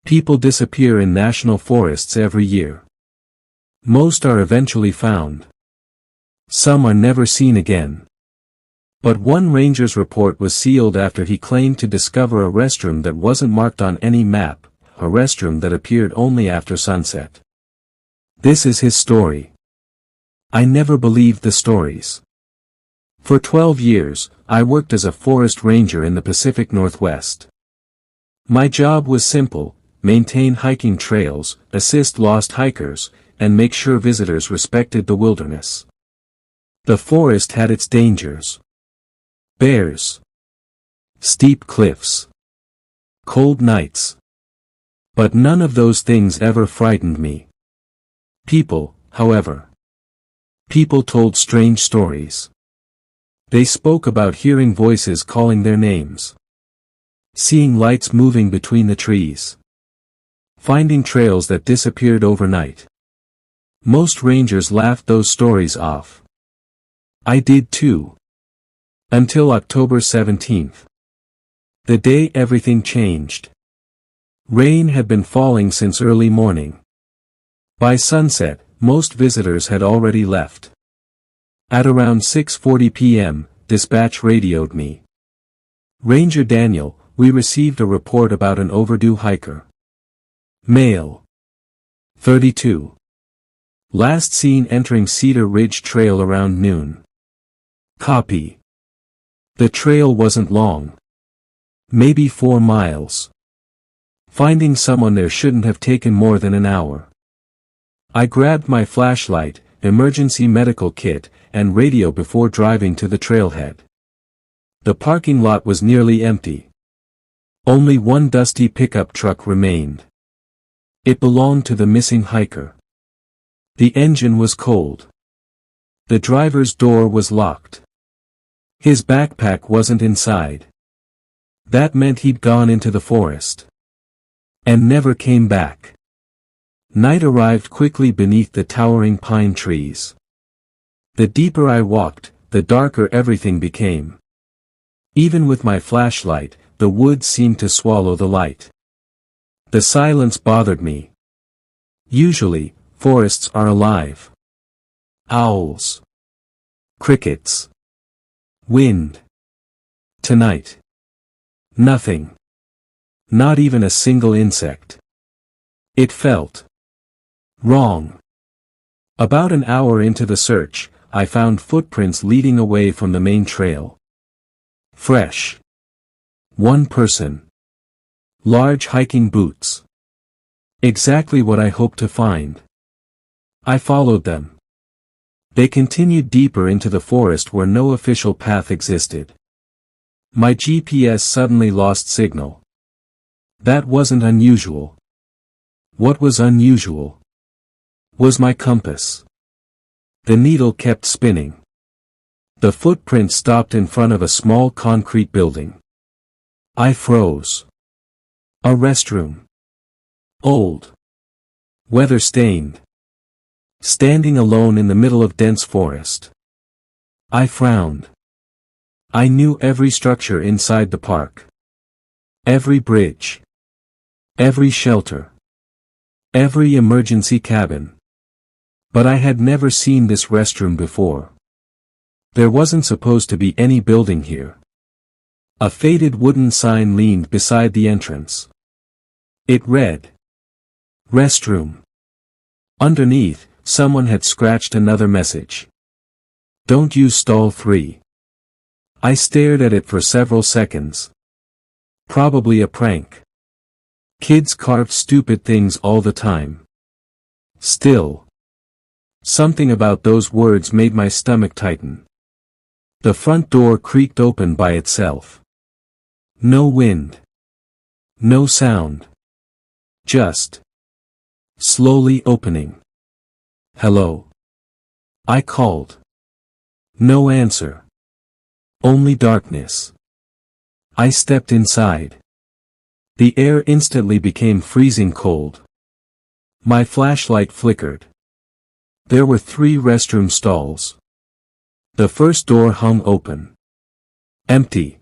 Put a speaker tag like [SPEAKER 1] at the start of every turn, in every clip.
[SPEAKER 1] People disappear in national forests every year. Most are eventually found. Some are never seen again. But one ranger's report was sealed after he claimed to discover a restroom that wasn't marked on any map, a restroom that appeared only after sunset. This is his story. I never believed the stories. For 12 years, I worked as a forest ranger in the Pacific Northwest. My job was simple: maintain hiking trails, assist lost hikers, and make sure visitors respected the wilderness. The forest had its dangers. Bears. Steep cliffs. Cold nights. But none of those things ever frightened me. People, however. People told strange stories. They spoke about hearing voices calling their names. Seeing lights moving between the trees. Finding trails that disappeared overnight. Most rangers laughed those stories off. I did too. Until October 17th. The day everything changed. Rain had been falling since early morning. By sunset, most visitors had already left. At around 6:40 p.m., dispatch radioed me. Ranger Daniel, we received a report about an overdue hiker. Male. 32. Last seen entering Cedar Ridge Trail around noon. Copy. The trail wasn't long. Maybe 4 miles. Finding someone there shouldn't have taken more than an hour. I grabbed my flashlight, emergency medical kit, and radio before driving to the trailhead. The parking lot was nearly empty. Only one dusty pickup truck remained. It belonged to the missing hiker. The engine was cold. The driver's door was locked. His backpack wasn't inside. That meant he'd gone into the forest. And never came back. Night arrived quickly beneath the towering pine trees. The deeper I walked, the darker everything became. Even with my flashlight, the woods seemed to swallow the light. The silence bothered me. Usually, forests are alive. Owls. Crickets. Wind. Tonight. Nothing. Not even a single insect. It felt wrong. About an hour into the search, I found footprints leading away from the main trail. Fresh. One person. Large hiking boots. Exactly what I hoped to find. I followed them. They continued deeper into the forest where no official path existed. My GPS suddenly lost signal. That wasn't unusual. What was unusual was my compass. The needle kept spinning. The footprint stopped in front of a small concrete building. I froze. A restroom. Old. Weather-stained. Standing alone in the middle of dense forest. I frowned. I knew every structure inside the park. Every bridge. Every shelter. Every emergency cabin. But I had never seen this restroom before. There wasn't supposed to be any building here. A faded wooden sign leaned beside the entrance. It read, "Restroom." Underneath, someone had scratched another message. "Don't use stall 3. I stared at it for several seconds. Probably a prank. Kids carved stupid things all the time. Still. Something about those words made my stomach tighten. The front door creaked open by itself. No wind. No sound. Just slowly opening. "Hello?" I called. No answer. Only darkness. I stepped inside. The air instantly became freezing cold. My flashlight flickered. There were 3 restroom stalls. The first door hung open. Empty.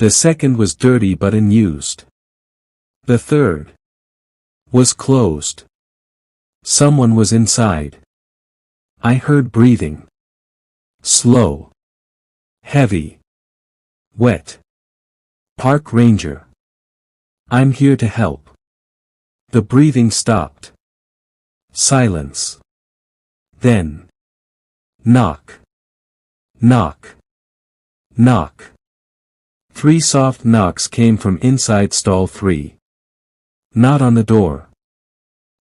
[SPEAKER 1] The second was dirty but unused. The third. was closed. Someone was inside. I heard breathing. Slow. Heavy. Wet. Park ranger. I'm here to help. The breathing stopped. Silence. Then. Knock. Knock. Knock. 3 soft knocks came from inside stall 3. Not on the door.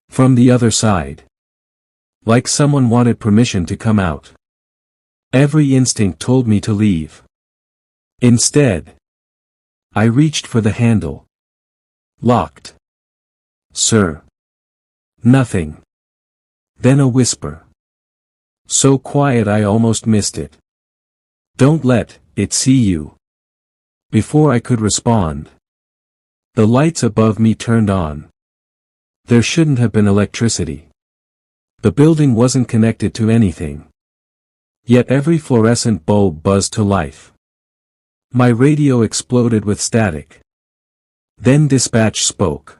[SPEAKER 1] From the other side. Like someone wanted permission to come out. Every instinct told me to leave. Instead, I reached for the handle. Locked. Sir. Nothing. Then a whisper. So quiet I almost missed it. Don't let it see you. Before I could respond, the lights above me turned on. There shouldn't have been electricity. The building wasn't connected to anything. Yet every fluorescent bulb buzzed to life. My radio exploded with static. Then dispatch spoke.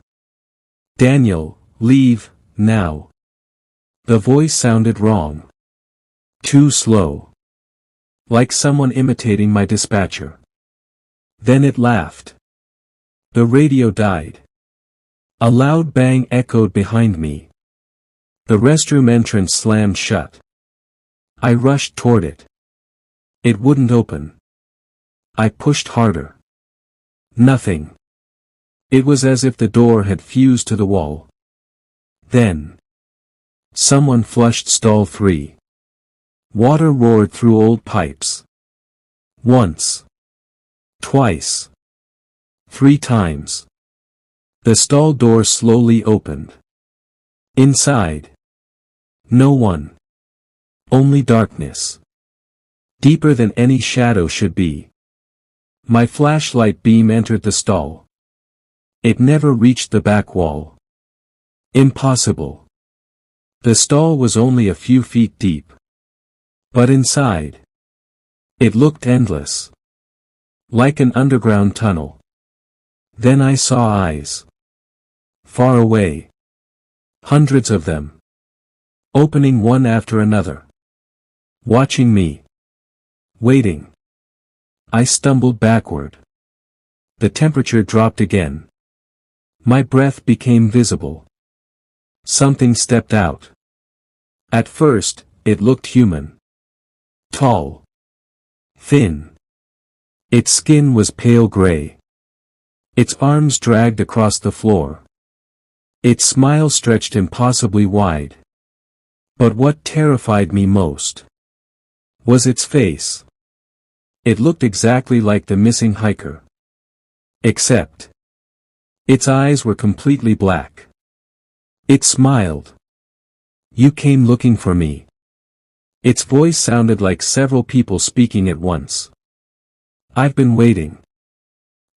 [SPEAKER 1] Daniel, leave, now. The voice sounded wrong. Too slow. Like someone imitating my dispatcher. Then it laughed. The radio died. A loud bang echoed behind me. The restroom entrance slammed shut. I rushed toward it. It wouldn't open. I pushed harder. Nothing. It was as if the door had fused to the wall. Then. Someone flushed stall 3. Water roared through old pipes. Once. Twice. 3 times. The stall door slowly opened. Inside. No one. Only darkness. Deeper than any shadow should be. My flashlight beam entered the stall. It never reached the back wall. Impossible. The stall was only a few feet deep. But inside. It looked endless. Like an underground tunnel. Then I saw eyes. Far away. Hundreds of them. Opening one after another. Watching me. Waiting. I stumbled backward. The temperature dropped again. My breath became visible. Something stepped out. At first, it looked human. Tall. Thin. Its skin was pale gray. Its arms dragged across the floor. Its smile stretched impossibly wide. But what terrified me most was its face. It looked exactly like the missing hiker. Except its eyes were completely black. It smiled. You came looking for me. Its voice sounded like several people speaking at once. I've been waiting.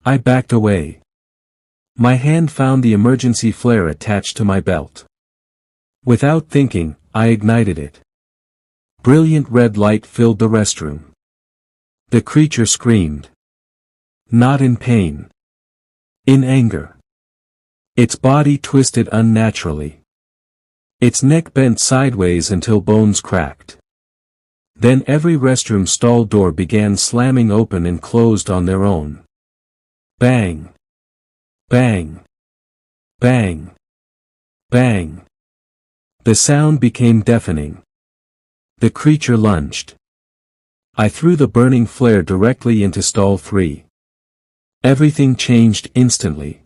[SPEAKER 1] I backed away. My hand found the emergency flare attached to my belt. Without thinking, I ignited it. Brilliant red light filled the restroom. The creature screamed. Not in pain. In anger. Its body twisted unnaturally. Its neck bent sideways until bones cracked. Then every restroom stall door began slamming open and closed on their own. Bang. Bang. Bang. Bang. The sound became deafening. The creature lunged. I threw the burning flare directly into stall 3. Everything changed instantly.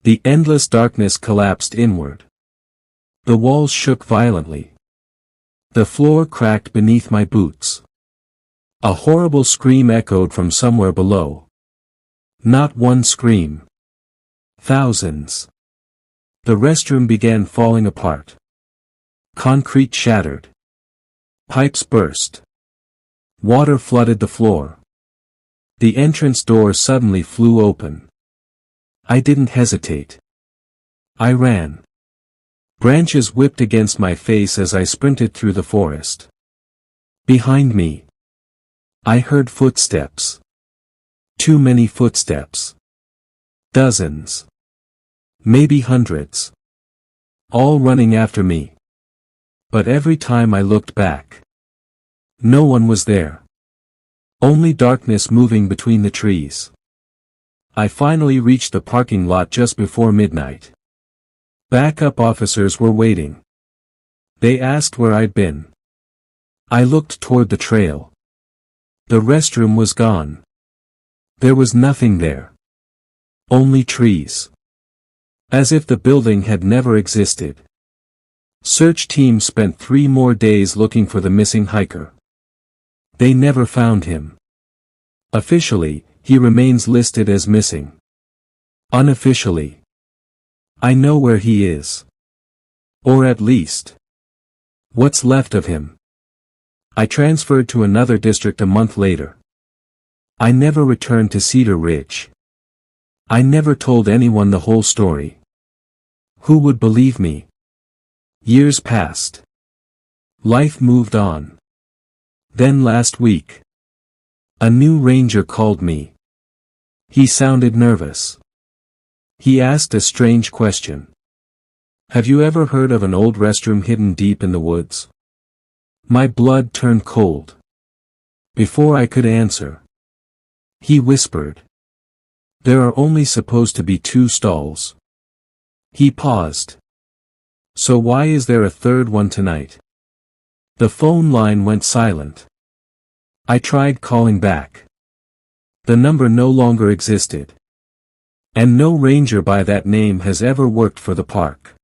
[SPEAKER 1] The endless darkness collapsed inward. The walls shook violently. The floor cracked beneath my boots. A horrible scream echoed from somewhere below. Not one scream. Thousands. The restroom began falling apart. Concrete shattered. Pipes burst. Water flooded the floor. The entrance door suddenly flew open. I didn't hesitate. I ran. Branches whipped against my face as I sprinted through the forest. Behind me. I heard footsteps. Too many footsteps. Dozens. Maybe hundreds. all running after me. But every time I looked back, no one was there. Only darkness moving between the trees. I finally reached the parking lot just before midnight. Backup officers were waiting. They asked where I'd been. I looked toward the trail. The restroom was gone. There was nothing there. Only trees. As if the building had never existed. Search teams spent 3 more days looking for the missing hiker. They never found him. Officially, he remains listed as missing. Unofficially, I know where he is. Or at least, what's left of him. I transferred to another district a month later. I never returned to Cedar Ridge. I never told anyone the whole story. Who would believe me? Years passed. Life moved on. Then last week, a new ranger called me. He sounded nervous. He asked a strange question. Have you ever heard of an old restroom hidden deep in the woods? My blood turned cold. Before I could answer, he whispered. There are only supposed to be 2 stalls. He paused. So why is there a third one tonight? The phone line went silent. I tried calling back. The number no longer existed. And no ranger by that name has ever worked for the park.